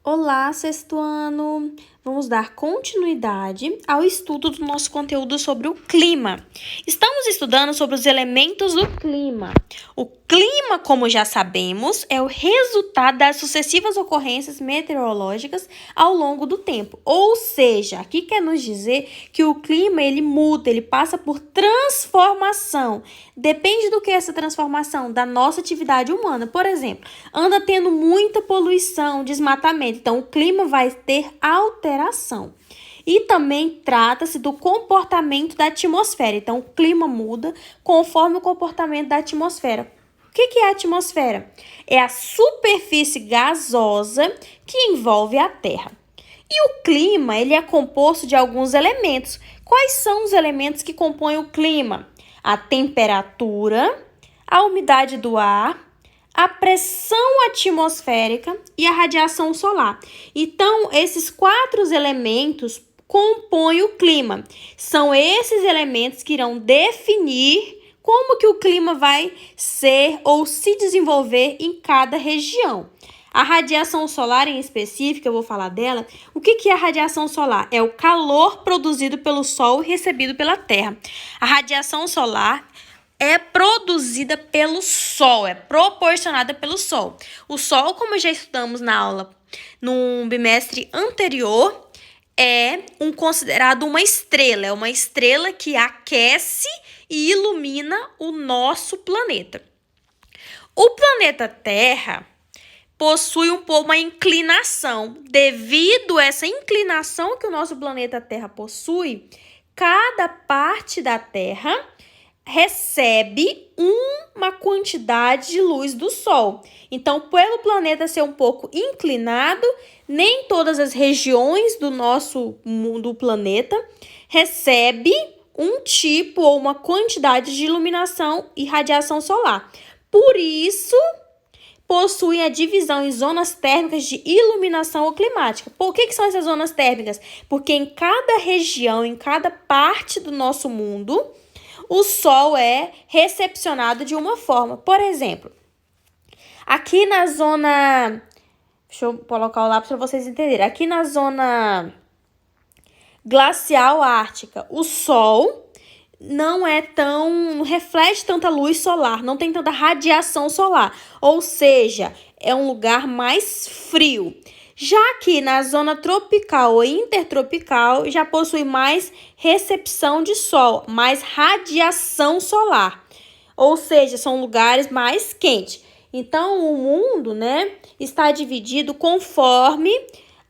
Olá, sexto ano! Vamos dar continuidade ao estudo do nosso conteúdo sobre o clima. Estamos estudando sobre os elementos do clima. O clima, como já sabemos, é o resultado das sucessivas ocorrências meteorológicas ao longo do tempo. Ou seja, aqui quer nos dizer que o clima ele muda, ele passa por transformação. Depende do que é essa transformação? Da nossa atividade humana. Por exemplo, anda tendo muita poluição, desmatamento. Então, o clima vai ter alteração. E também trata-se do comportamento da atmosfera. Então, o clima muda conforme o comportamento da atmosfera. O que é a atmosfera? É a superfície gasosa que envolve a Terra. E o clima, ele é composto de alguns elementos. Quais são os elementos que compõem o clima? A temperatura, a umidade do ar, a pressão atmosférica e a radiação solar. Então, esses 4 elementos compõem o clima. São esses elementos que irão definir como que o clima vai ser ou se desenvolver em cada região. A radiação solar em específico, eu vou falar dela. O que é a radiação solar? É o calor produzido pelo Sol e recebido pela Terra. A radiação solar é produzida pelo Sol, é proporcionada pelo Sol. O Sol, como já estudamos na aula no bimestre anterior, é considerado uma estrela. É uma estrela que aquece e ilumina o nosso planeta. O planeta Terra possui uma inclinação. Devido a essa inclinação que o nosso planeta Terra possui, cada parte da Terra recebe uma quantidade de luz do Sol. Então, pelo planeta ser um pouco inclinado, nem todas as regiões do nosso mundo, planeta, recebe um tipo ou uma quantidade de iluminação e radiação solar. Por isso, possuem a divisão em zonas térmicas de iluminação ou climática. Por que são essas zonas térmicas? Porque em cada região, em cada parte do nosso mundo, o Sol é recepcionado de uma forma. Por exemplo, aqui na zona... Deixa eu colocar o lápis para vocês entenderem. Aqui na zona glacial ártica, o Sol não reflete tanta luz solar, não tem tanta radiação solar. Ou seja, é um lugar mais frio. Já que na zona tropical ou intertropical já possui mais recepção de sol, mais radiação solar. Ou seja, são lugares mais quentes. Então, o mundo, está dividido conforme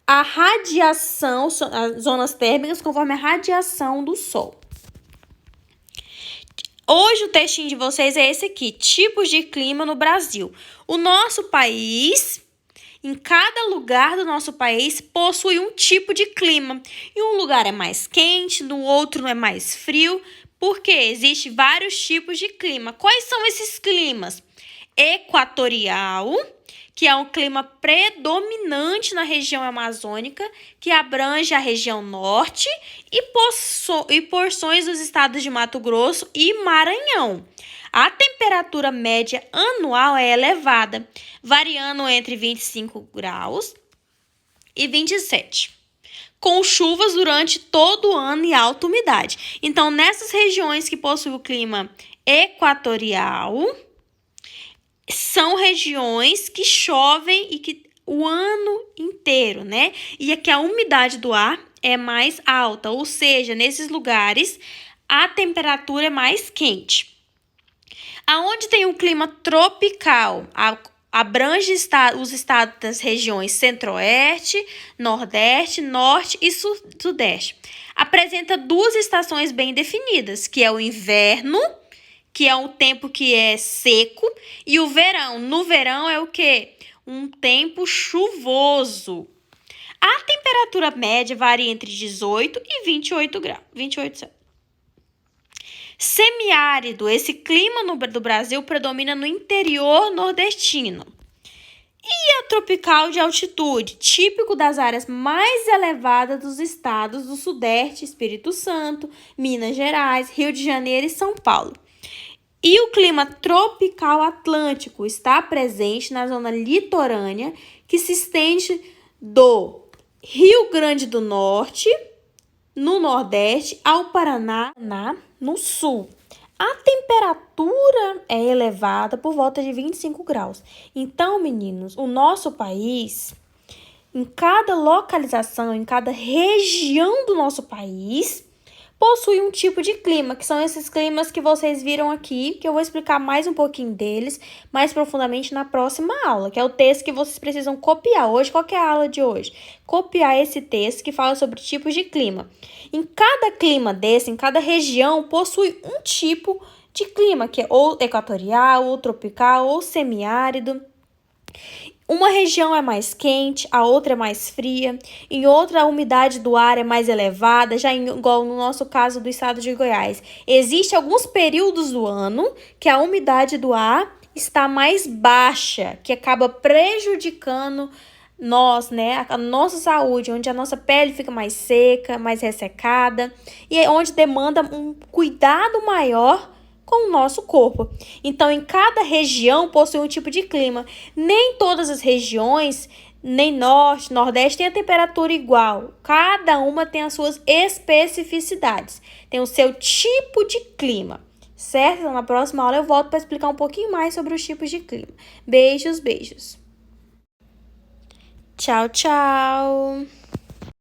a radiação, as zonas térmicas, conforme a radiação do sol. Hoje o textinho de vocês é esse aqui, tipos de clima no Brasil. O nosso país, em cada lugar do nosso país, possui um tipo de clima. Em um lugar é mais quente, no outro é mais frio, porque existem vários tipos de clima. Quais são esses climas? Equatorial, que é um clima predominante na região amazônica, que abrange a região norte e porções dos estados de Mato Grosso e Maranhão. A temperatura média anual é elevada, variando entre 25 graus e 27, com chuvas durante todo o ano e alta umidade. Então, nessas regiões que possuem o clima equatorial, são regiões que chovem e que o ano inteiro, E aqui a umidade do ar é mais alta, ou seja, nesses lugares a temperatura é mais quente. Aonde tem um clima tropical, abrange os estados das regiões centro-oeste, nordeste, norte e sudeste. Apresenta 2 estações bem definidas, que é o inverno, que é um tempo que é seco, e o verão. No verão é o quê? Um tempo chuvoso. A temperatura média varia entre 18 e 28 graus. Semiárido, esse clima do Brasil predomina no interior nordestino. E a tropical de altitude, típico das áreas mais elevadas dos estados do Sudeste, Espírito Santo, Minas Gerais, Rio de Janeiro e São Paulo. E o clima tropical atlântico está presente na zona litorânea, que se estende do Rio Grande do Norte, no Nordeste, ao Paraná, no Sul. A temperatura é elevada por volta de 25 graus. Então, meninos, o nosso país, em cada localização, em cada região do nosso país, possui um tipo de clima, que são esses climas que vocês viram aqui, que eu vou explicar mais um pouquinho deles, mais profundamente na próxima aula, que é o texto que vocês precisam copiar hoje. Qual que é a aula de hoje? Copiar esse texto que fala sobre tipos de clima. Em cada clima desse, em cada região, possui um tipo de clima, que é ou equatorial, ou tropical, ou semiárido. Uma região é mais quente, a outra é mais fria, em outra a umidade do ar é mais elevada, já igual no nosso caso do estado de Goiás. Existem alguns períodos do ano que a umidade do ar está mais baixa, que acaba prejudicando nós, né, a nossa saúde, onde a nossa pele fica mais seca, mais ressecada, e é onde demanda um cuidado maior com o nosso corpo. Então, em cada região possui um tipo de clima. Nem todas as regiões, nem norte, nordeste, tem a temperatura igual. Cada uma tem as suas especificidades. Tem o seu tipo de clima, certo? Então, na próxima aula eu volto para explicar um pouquinho mais sobre os tipos de clima. Beijos, beijos. Tchau, tchau.